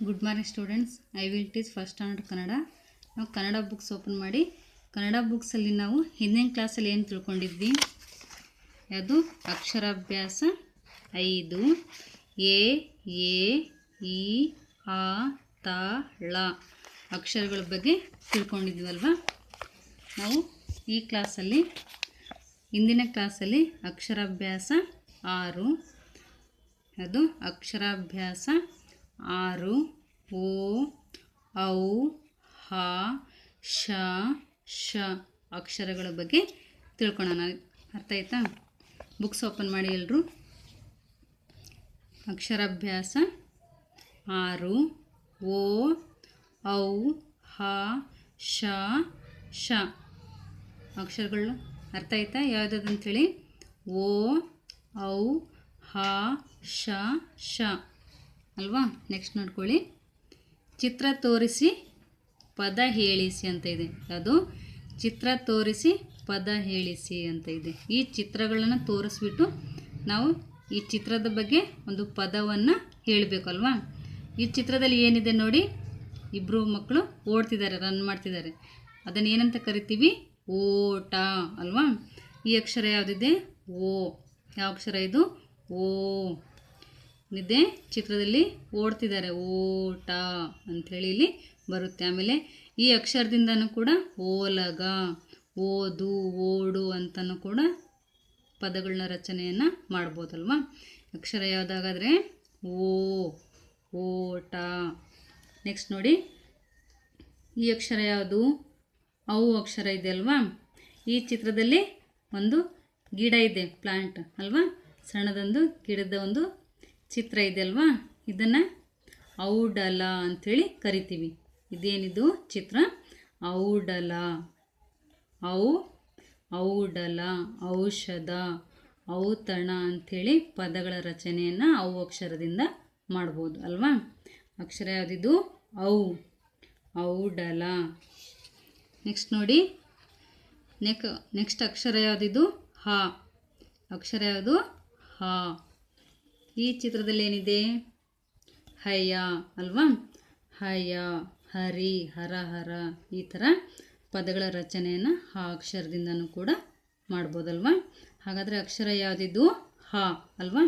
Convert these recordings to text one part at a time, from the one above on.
Good morning students. I will teach first standard Kannada. ನಾವು Kannada books open ಮಾಡಿ ಕನ್ನಡ ಬುಕ್ಸಲ್ಲಿ ನಾವು ಹಿಂದಿನ ಕ್ಲಾಸಲ್ಲಿ ಏನು ತಿಳ್ಕೊಂಡಿದ್ವಿ, ಅದು ಅಕ್ಷರಾಭ್ಯಾಸ 5 ಎ ಎ ಇ ಆ ತ ಳ ಅಕ್ಷರಗಳ ಬಗ್ಗೆ ತಿಳ್ಕೊಂಡಿದ್ವಲ್ವ. ನಾವು ಈ ಕ್ಲಾಸಲ್ಲಿ ಹಿಂದಿನ ಕ್ಲಾಸಲ್ಲಿ ಅಕ್ಷರಾಭ್ಯಾಸ 6, ಅದು ಅಕ್ಷರಾಭ್ಯಾಸ 6 ಓ ಔ ಹ ಶ ಶ ಅಕ್ಷರಗಳ ಬಗ್ಗೆ ತಿಳ್ಕೊಳ್ಳೋಣ. ಅರ್ಥ ಆಯ್ತಾ? ಬುಕ್ಸ್ ಓಪನ್ ಮಾಡಿ ಎಲ್ಲರೂ. ಅಕ್ಷರಾಭ್ಯಾಸ 6 ಓ ಔ ಹ ಶ ಶ ಅಕ್ಷರಗಳು ಅರ್ಥ ಆಯ್ತಾ? ಯಾವುದಂತೇಳಿ ಓ ಔ ಹ ಶ ಶ ಅಲ್ವಾ? ನೆಕ್ಸ್ಟ್ ನೋಡ್ಕೊಳ್ಳಿ, ಚಿತ್ರ ತೋರಿಸಿ ಪದ ಹೇಳಿಸಿ ಅಂತ ಇದೆ. ಅದು ಚಿತ್ರ ತೋರಿಸಿ ಪದ ಹೇಳಿಸಿ ಅಂತ ಇದೆ. ಈ ಚಿತ್ರಗಳನ್ನು ತೋರಿಸ್ಬಿಟ್ಟು ನಾವು ಈ ಚಿತ್ರದ ಬಗ್ಗೆ ಒಂದು ಪದವನ್ನು ಹೇಳಬೇಕಲ್ವಾ. ಈ ಚಿತ್ರದಲ್ಲಿ ಏನಿದೆ ನೋಡಿ, ಇಬ್ಬರು ಮಕ್ಕಳು ಓಡ್ತಿದ್ದಾರೆ, ರನ್ ಮಾಡ್ತಿದ್ದಾರೆ. ಅದನ್ನು ಏನಂತ ಕರಿತೀವಿ? ಓಟ ಅಲ್ವಾ. ಈ ಅಕ್ಷರ ಯಾವುದಿದೆ? ಓ. ಯಾವ ಅಕ್ಷರ ಇದು? ಓ ಇದೆ. ಚಿತ್ರದಲ್ಲಿ ಓಡ್ತಿದ್ದಾರೆ, ಓಟ ಅಂಥೇಳಿ ಇಲ್ಲಿ ಬರುತ್ತೆ. ಆಮೇಲೆ ಈ ಅಕ್ಷರದಿಂದನೂ ಕೂಡ ಓಲಗ, ಓದು, ಓಡು ಅಂತಲೂ ಕೂಡ ಪದಗಳನ್ನ ರಚನೆಯನ್ನು ಮಾಡ್ಬೋದಲ್ವ. ಅಕ್ಷರ ಯಾವುದಾಗಾದರೆ ಓ, ಓಟ. ನೆಕ್ಸ್ಟ್ ನೋಡಿ, ಈ ಅಕ್ಷರ ಯಾವುದು? ಔ ಅಕ್ಷರ ಇದೆ ಅಲ್ವಾ. ಈ ಚಿತ್ರದಲ್ಲಿ ಒಂದು ಗಿಡ ಇದೆ, ಪ್ಲಾಂಟ್ ಅಲ್ವಾ. ಸಣ್ಣದೊಂದು ಗಿಡದ ಒಂದು ಚಿತ್ರ ಇದೆ ಅಲ್ವಾ. ಇದನ್ನು ಔಡಲ ಅಂಥೇಳಿ ಕರಿತೀವಿ. ಇದೇನಿದು ಚಿತ್ರ? ಔಡಲ. ಔಡಲ, ಔಷಧ, ಔತಣ ಅಂಥೇಳಿ ಪದಗಳ ರಚನೆಯನ್ನು ಔ ಅಕ್ಷರದಿಂದ ಮಾಡ್ಬೋದು ಅಲ್ವಾ. ಅಕ್ಷರ ಯಾವುದಿದು? ಔ, ಔಡಲ. ನೆಕ್ಸ್ಟ್ ನೋಡಿ, ನೆಕ್ಸ್ಟ್ ಅಕ್ಷರ ಯಾವುದಿದು? ಹ. ಅಕ್ಷರ ಯಾವುದು? ಹ. ಈ ಚಿತ್ರದಲ್ಲಿ ಏನಿದೆ? ಹಯ ಅಲ್ವಾ. ಹಯ, ಹರಿ, ಹರ ಹರ ಈ ಥರ ಪದಗಳ ರಚನೆಯನ್ನು ಹ ಅಕ್ಷರದಿಂದನೂ ಕೂಡ ಮಾಡ್ಬೋದಲ್ವ. ಹಾಗಾದರೆ ಅಕ್ಷರ ಯಾವುದಿದು? ಹ ಅಲ್ವಾ.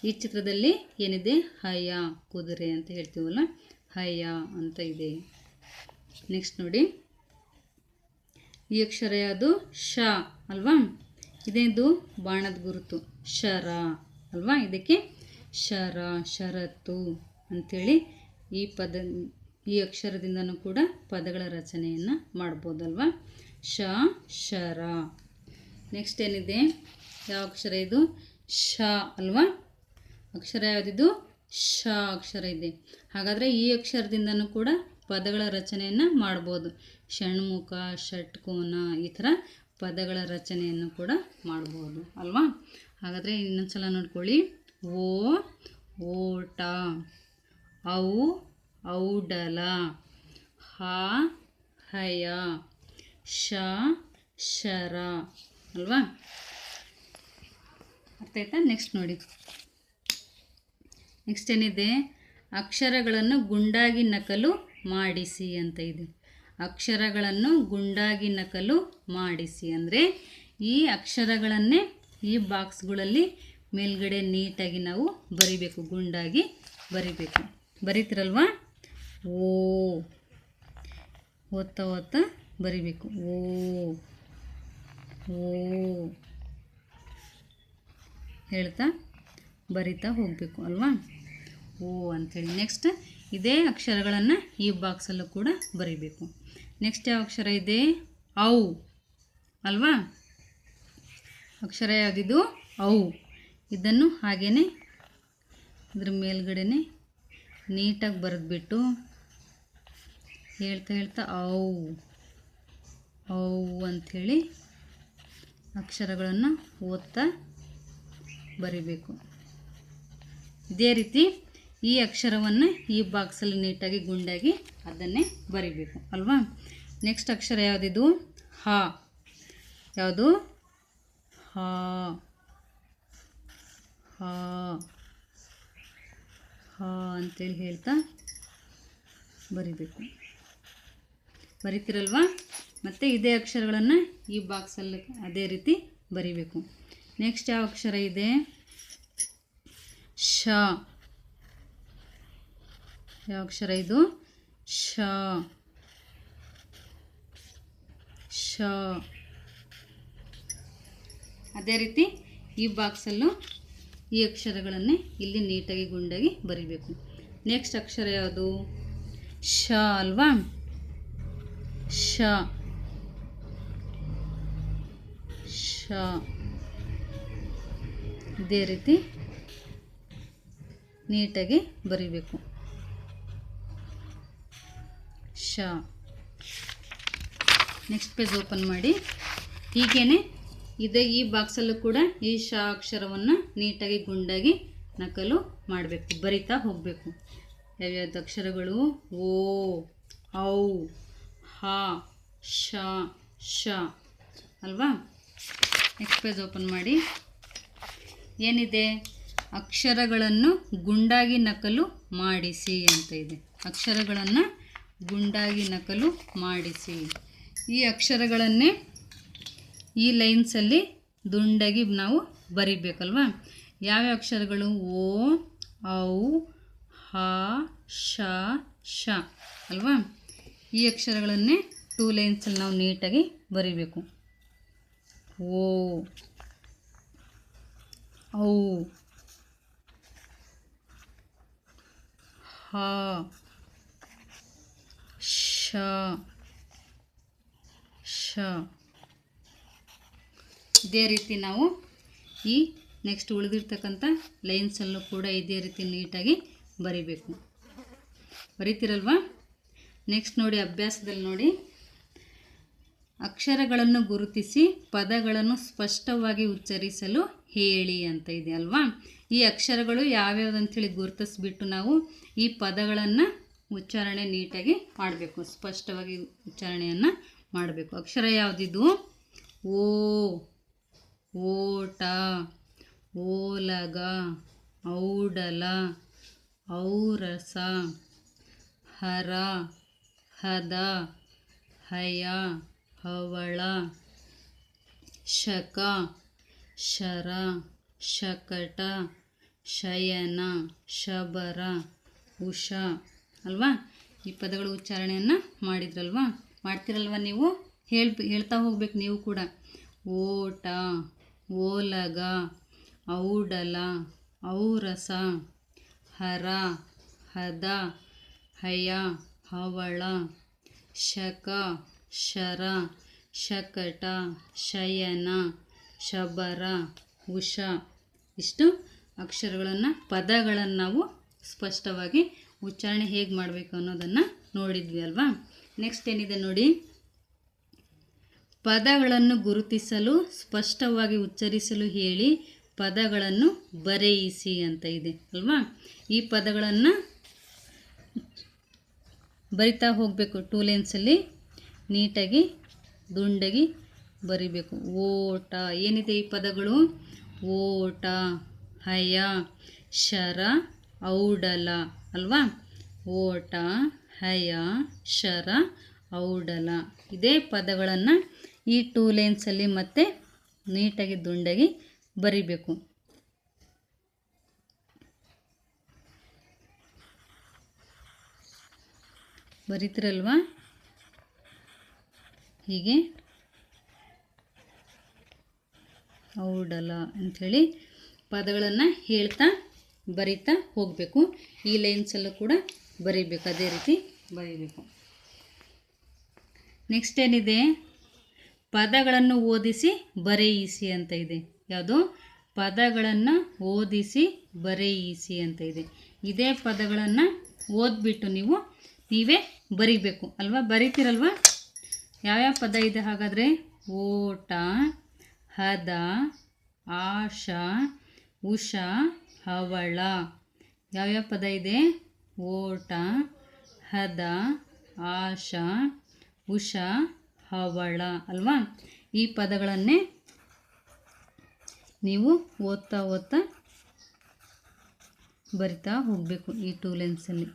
ಈ ಚಿತ್ರದಲ್ಲಿ ಏನಿದೆ? ಹಯ, ಕುದುರೆ ಅಂತ ಹೇಳ್ತೀವಲ್ಲ, ಹಯ ಅಂತ ಇದೆ. ನೆಕ್ಸ್ಟ್ ನೋಡಿ, ಈ ಅಕ್ಷರ ಯಾವುದು? ಶ ಅಲ್ವಾ. ಇದೇನು? ಬಾಣದ ಗುರುತು, ಶರ ಅಲ್ವಾ. ಇದಕ್ಕೆ ಶರ, ಷರತ್ತು ಅಂಥೇಳಿ ಈ ಅಕ್ಷರದಿಂದನೂ ಕೂಡ ಪದಗಳ ರಚನೆಯನ್ನು ಮಾಡ್ಬೋದಲ್ವ. ಶ, ಶರ. ನೆಕ್ಸ್ಟ್ ಏನಿದೆ? ಯಾವ ಅಕ್ಷರ ಇದು? ಶ ಅಲ್ವಾ. ಅಕ್ಷರ ಯಾವುದಿದು? ಶ ಅಕ್ಷರ ಇದೆ. ಹಾಗಾದರೆ ಈ ಅಕ್ಷರದಿಂದನೂ ಕೂಡ ಪದಗಳ ರಚನೆಯನ್ನು ಮಾಡ್ಬೋದು. ಷಣ್ಮುಖ, ಷಟ್ಕೋನ ಈ ಥರ ಪದಗಳ ರಚನೆಯನ್ನು ಕೂಡ ಮಾಡ್ಬೋದು ಅಲ್ವಾ. ಹಾಗಾದರೆ ಇನ್ನೊಂದ್ಸಲ ನೋಡ್ಕೊಳ್ಳಿ. ಓ, ಓಟ. ಔ, ಔಡಲ. ಹ, ಹಯ. ಶ, ಶರ ಅಲ್ವಾ. ಅರ್ಥ ಆಯ್ತಾ? ನೆಕ್ಸ್ಟ್ ನೋಡಿ, ನೆಕ್ಸ್ಟ್ ಏನಿದೆ? ಅಕ್ಷರಗಳನ್ನು ಗುಂಡಾಗಿ ನಕಲು ಮಾಡಿಸಿ ಅಂತ ಇದೆ. ಅಕ್ಷರಗಳನ್ನು ಗುಂಡಾಗಿ ನಕಲು ಮಾಡಿಸಿ ಅಂದರೆ ಈ ಅಕ್ಷರಗಳನ್ನೇ ಈ ಬಾಕ್ಸ್ಗಳಲ್ಲಿ ಮೇಲ್ಗಡೆ ನೀಟಾಗಿ ನಾವು ಬರಿಬೇಕು, ಗುಂಡಾಗಿ ಬರಿಬೇಕು. ಬರೀತಿರಲ್ವಾ? ಓ, ಓದ್ತಾ ಓದ್ತಾ ಬರಿಬೇಕು. ಓ, ಓ ಹೇಳ್ತಾ ಬರಿತಾ ಹೋಗಬೇಕು ಅಲ್ವಾ. ಓ ಅಂಥೇಳಿ. ನೆಕ್ಸ್ಟ್ ಇದೇ ಅಕ್ಷರಗಳನ್ನು ಈ ಬಾಕ್ಸಲ್ಲೂ ಕೂಡ ಬರಿಬೇಕು. ನೆಕ್ಸ್ಟ್ ಯಾವ ಅಕ್ಷರ ಇದೆ? ಔ ಅಲ್ವಾ. ಅಕ್ಷರ ಯಾವುದಿದು? ಔ. ಇದನ್ನು ಹಾಗೇ ಇದ್ರ ಮೇಲ್ಗಡೆ ನೀಟಾಗಿ ಬರೆದ್ಬಿಟ್ಟು ಹೇಳ್ತಾ ಹೇಳ್ತಾ ಔ, ಔ ಅಂಥೇಳಿ ಅಕ್ಷರಗಳನ್ನು ಓದ್ತಾ ಬರಿಬೇಕು. ಇದೇ ರೀತಿ ಈ ಅಕ್ಷರವನ್ನು ಈ ಬಾಕ್ಸಲ್ಲಿ ನೀಟಾಗಿ ಗುಂಡಾಗಿ ಅದನ್ನೇ ಬರಿಬೇಕು ಅಲ್ವಾ. ನೆಕ್ಸ್ಟ್ ಅಕ್ಷರ ಯಾವುದಿದು? ಹ. ಯಾವುದು? ಹ, ಹ, ಹ ಅಂಥೇಳಿ ಹೇಳ್ತಾ ಬರಿಬೇಕು. ಬರಿತಿರಲ್ವಾ? ಮತ್ತು ಇದೇ ಅಕ್ಷರಗಳನ್ನು ಈ ಬಾಕ್ಸಲ್ಲಿ ಅದೇ ರೀತಿ ಬರಿಬೇಕು. ನೆಕ್ಸ್ಟ್ ಯಾವ ಅಕ್ಷರ ಇದೆ? ಶ. ಯಾವ ಅಕ್ಷರ ಇದು? ಶ. ಶ. ಅದೇ ರೀತಿ ಈ ಬಾಕ್ಸಲ್ಲೂ ಈ ಅಕ್ಷರಗಳನ್ನೇ ಇಲ್ಲಿ ನೀಟಾಗಿ ಗುಂಡಾಗಿ ಬರಿಬೇಕು. ನೆಕ್ಸ್ಟ್ ಅಕ್ಷರ ಯಾವುದು? ಶ ಅಲ್ವಾ? ಶ. ಶ. ಇದೇ ರೀತಿ ನೀಟಾಗಿ ಬರಿಬೇಕು. ಶ. ನೆಕ್ಸ್ಟ್ ಪೇಜ್ ಓಪನ್ ಮಾಡಿ. ಹೀಗೇನೆ ಇದೇ ಈ ಬಾಕ್ಸಲ್ಲೂ ಕೂಡ ಈ ಶ ಅಕ್ಷರವನ್ನು ನೀಟಾಗಿ ಗುಂಡಾಗಿ ನಕಲು ಮಾಡಬೇಕು, ಬರಿತಾ ಹೋಗಬೇಕು. ಯಾವ್ಯಾವ್ದು ಅಕ್ಷರಗಳು? ಓ, ಔ, ಹ, ಶ, ಶ ಅಲ್ವಾ? ನೆಕ್ಸ್ಟ್ ಪೇಜ್ ಓಪನ್ ಮಾಡಿ. ಏನಿದೆ? ಅಕ್ಷರಗಳನ್ನು ಗುಂಡಾಗಿ ನಕಲು ಮಾಡಿಸಿ ಅಂತ ಇದೆ. ಅಕ್ಷರಗಳನ್ನು ಗುಂಡಾಗಿ ನಕಲು ಮಾಡಿಸಿ. ಈ ಅಕ್ಷರಗಳನ್ನೇ ಈ ಲೈನ್ಸಲ್ಲಿ ದುಂಡಾಗಿ ನಾವು ಬರಿಬೇಕಲ್ವಾ? ಯಾವ್ಯಾವ ಅಕ್ಷರಗಳು? ಓ, ಔ, ಹ, ಶ, ಶ ಅಲ್ವಾ? ಈ ಅಕ್ಷರಗಳನ್ನೇ 2 ಲೈನ್ಸಲ್ಲಿ ನಾವು ನೀಟಾಗಿ ಬರಿಬೇಕು. ಓ, ಔ, ಹ, ಶ, ಶ. ಇದೇ ರೀತಿ ನಾವು ಈ ನೆಕ್ಸ್ಟ್ ಉಳಿದಿರ್ತಕ್ಕಂಥ ಲೈನ್ಸಲ್ಲೂ ಕೂಡ ಇದೇ ರೀತಿ ನೀಟಾಗಿ ಬರಿಬೇಕು. ಬರಿತೀರಲ್ವಾ? ನೆಕ್ಸ್ಟ್ ನೋಡಿ, ಅಭ್ಯಾಸದಲ್ಲಿ ನೋಡಿ. ಅಕ್ಷರಗಳನ್ನು ಗುರುತಿಸಿ ಪದಗಳನ್ನು ಸ್ಪಷ್ಟವಾಗಿ ಉಚ್ಚರಿಸಲು ಹೇಳಿ ಅಂತ ಇದೆ ಅಲ್ವಾ? ಈ ಅಕ್ಷರಗಳು ಯಾವ್ಯಾವುದಂಥೇಳಿ ಗುರುತಿಸ್ಬಿಟ್ಟು ನಾವು ಈ ಪದಗಳನ್ನು ಉಚ್ಚಾರಣೆ ನೀಟಾಗಿ ಮಾಡಬೇಕು, ಸ್ಪಷ್ಟವಾಗಿ ಉಚ್ಚಾರಣೆಯನ್ನು ಮಾಡಬೇಕು. ಅಕ್ಷರ ಯಾವುದಿದು? ಓ, ಓಟ, ಓಲಗ, ಔಡಲ, ಔರಸ, ಹರ, ಹದ, ಹಯ, ಹವಳ, ಶಕ, ಶರ, ಶಕಟ, ಶಯನ, ಶಬರ, ಉಷ ಅಲ್ವಾ? ಈ ಪದಗಳು ಉಚ್ಚಾರಣೆಯನ್ನು ಮಾಡಿದ್ರಲ್ವಾ? ಮಾಡ್ತಿರಲ್ವ ನೀವು? ಹೇಳ್ತಾ ಹೋಗ್ಬೇಕು ನೀವು ಕೂಡ. ಓಟ, ಓಲಗ, ಔಡಲ, ಔರಸ, ಹರ, ಹದ, ಹಯ, ಹವಳ, ಶಕ, ಶರ, ಶಕಟ, ಶಯನ, ಶಬರ, ಉಷ. ಇಷ್ಟು ಅಕ್ಷರಗಳನ್ನು, ಪದಗಳನ್ನು ನಾವು ಸ್ಪಷ್ಟವಾಗಿ ಉಚ್ಚಾರಣೆ ಹೇಗೆ ಮಾಡಬೇಕು ಅನ್ನೋದನ್ನು ನೋಡಿದ್ವಿ ಅಲ್ವಾ? ನೆಕ್ಸ್ಟ್ ಏನಿದೆ ನೋಡಿ. ಪದಗಳನ್ನು ಗುರುತಿಸಲು ಸ್ಪಷ್ಟವಾಗಿ ಉಚ್ಚರಿಸಲು ಹೇಳಿ ಪದಗಳನ್ನು ಬರೆಯಿಸಿ ಅಂತ ಇದೆ ಅಲ್ವಾ? ಈ ಪದಗಳನ್ನು ಬರಿತಾ ಹೋಗಬೇಕು. 2 ಲೈನ್ಸಲ್ಲಿ ನೀಟಾಗಿ ದುಂಡಾಗಿ ಬರಿಬೇಕು. ಓಟ. ಏನಿದೆ ಈ ಪದಗಳು? ಓಟ, ಹಯ, ಶರ, ಔಡಲ ಅಲ್ವಾ? ಓಟ, ಹಯ, ಶರ, ಔಡಲ. ಇದೇ ಪದಗಳನ್ನು ಈ 2 ಲೈನ್ಸಲ್ಲಿ ಮತ್ತೆ ನೀಟಾಗಿ ದುಂಡಾಗಿ ಬರಿಬೇಕು. ಬರಿತಿರಲ್ವಾ? ಹೀಗೆ ಔಡಲ ಅಂಥೇಳಿ ಪದಗಳನ್ನು ಹೇಳ್ತಾ ಬರಿತಾ ಹೋಗಬೇಕು. ಈ ಲೈನ್ಸಲ್ಲೂ ಕೂಡ ಬರಿಬೇಕು, ಅದೇ ರೀತಿ ಬರಿಬೇಕು. ನೆಕ್ಸ್ಟ್ ಏನಿದೆ? ಪದಗಳನ್ನು ಓದಿಸಿ ಬರೆಯಿಸಿ ಅಂತ ಇದೆ. ಯಾವುದು? ಪದಗಳನ್ನು ಓದಿಸಿ ಬರೆಯಿಸಿ ಅಂತ ಇದೆ. ಇದೇ ಪದಗಳನ್ನು ಓದ್ಬಿಟ್ಟು ನೀವೇ ಬರಿಬೇಕು ಅಲ್ವಾ? ಬರಿತೀರಲ್ವ? ಯಾವ್ಯಾವ ಪದ ಇದೆ ಹಾಗಾದರೆ? ಓಟ, ಹದ, ಆಶ, ಉಷ, ಹವಳ. ಯಾವ್ಯಾವ ಪದ ಇದೆ? ಓಟ, ಹದ, ಆಶ, ಉಷ, ಹವಳ ಅಲ್ವಾ? ಈ ಪದಗಳನ್ನೇ ನೀವು ಓದ್ತಾ ಬರಿತಾ ಹೋಗಬೇಕು ಈ 2 ಲೈನ್ಸಲ್ಲಿ.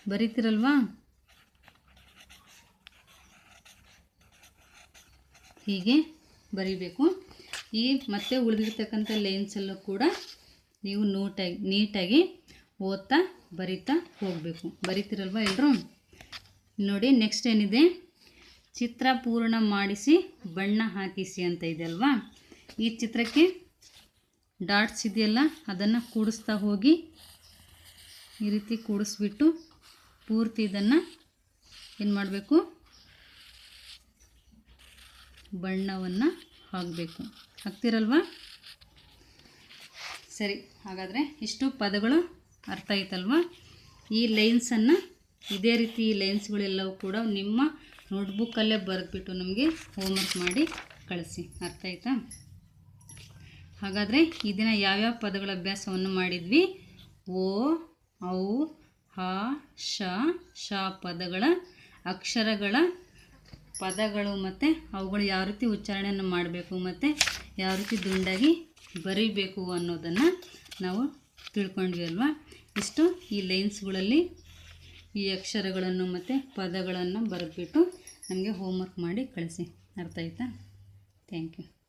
ಬರೀತಿರಲ್ವಾ? ಹೀಗೆ ಬರೀಬೇಕು. ಈ ಮತ್ತೆ ಉಳಿದಿರ್ತಕ್ಕಂಥ ಲೈನ್ಸಲ್ಲೂ ಕೂಡ ನೀವು ನೀಟಾಗಿ ಓದ್ತಾ ಬರಿತಾ ಹೋಗಬೇಕು. ಬರೀತಿರಲ್ವ ಎಲ್ಲರೂ? ನೋಡಿ, ನೆಕ್ಸ್ಟ್ ಏನಿದೆ, ಚಿತ್ರ ಪೂರ್ಣ ಮಾಡಿಸಿ ಬಣ್ಣ ಹಾಕಿಸಿ ಅಂತ ಇದೆ ಅಲ್ವಾ? ಈ ಚಿತ್ರಕ್ಕೆ ಡಾಟ್ಸ್ ಇದೆಯಲ್ಲ, ಅದನ್ನು ಕೂಡಿಸ್ತಾ ಹೋಗಿ ಈ ರೀತಿ ಕೂಡಿಸ್ಬಿಟ್ಟು ಪೂರ್ತಿ ಇದನ್ನು ಏನು ಮಾಡಬೇಕು, ಬಣ್ಣವನ್ನು ಹಾಕಬೇಕು. ಹಾಕ್ತಿರಲ್ವ? ಸರಿ, ಹಾಗಾದರೆ ಇಷ್ಟು ಪದಗಳು ಅರ್ಥ ಆಯ್ತಲ್ವ? ಈ ಲೈನ್ಸನ್ನು ಇದೇ ರೀತಿ ಈ ಲೈನ್ಸ್ಗಳೆಲ್ಲವೂ ಕೂಡ ನಿಮ್ಮ ನೋಟ್ಬುಕ್ಕಲ್ಲೇ ಬರೆದ್ಬಿಟ್ಟು ನಮಗೆ ಹೋಮ್ವರ್ಕ್ ಮಾಡಿ ಕಳಿಸಿ. ಅರ್ಥ ಆಯ್ತಾ? ಹಾಗಾದರೆ ಈ ದಿನ ಯಾವ್ಯಾವ ಪದಗಳ ಅಭ್ಯಾಸವನ್ನು ಮಾಡಿದ್ವಿ? ಓ, ಔ, ಹ, ಶ ಪದಗಳ ಅಕ್ಷರಗಳ ಪದಗಳು ಮತ್ತು ಅವುಗಳು ಯಾವ ರೀತಿ ಉಚ್ಚಾರಣೆಯನ್ನು ಮಾಡಬೇಕು ಮತ್ತು ಯಾವ ರೀತಿ ದುಂಡಾಗಿ ಬರೀಬೇಕು ಅನ್ನೋದನ್ನು ನಾವು ತಿಳ್ಕೊಂಡ್ವಿ ಅಲ್ವಾ? ಇಷ್ಟು ಈ ಲೈನ್ಸ್ಗಳಲ್ಲಿ ಈ ಅಕ್ಷರಗಳನ್ನು ಮತ್ತು ಪದಗಳನ್ನು ಬರೆದ್ಬಿಟ್ಟು ನಮಗೆ ಹೋಮ್ವರ್ಕ್ ಮಾಡಿ ಕಳಿಸಿ. ಅರ್ಥ ಆಯ್ತಾ? Thank you.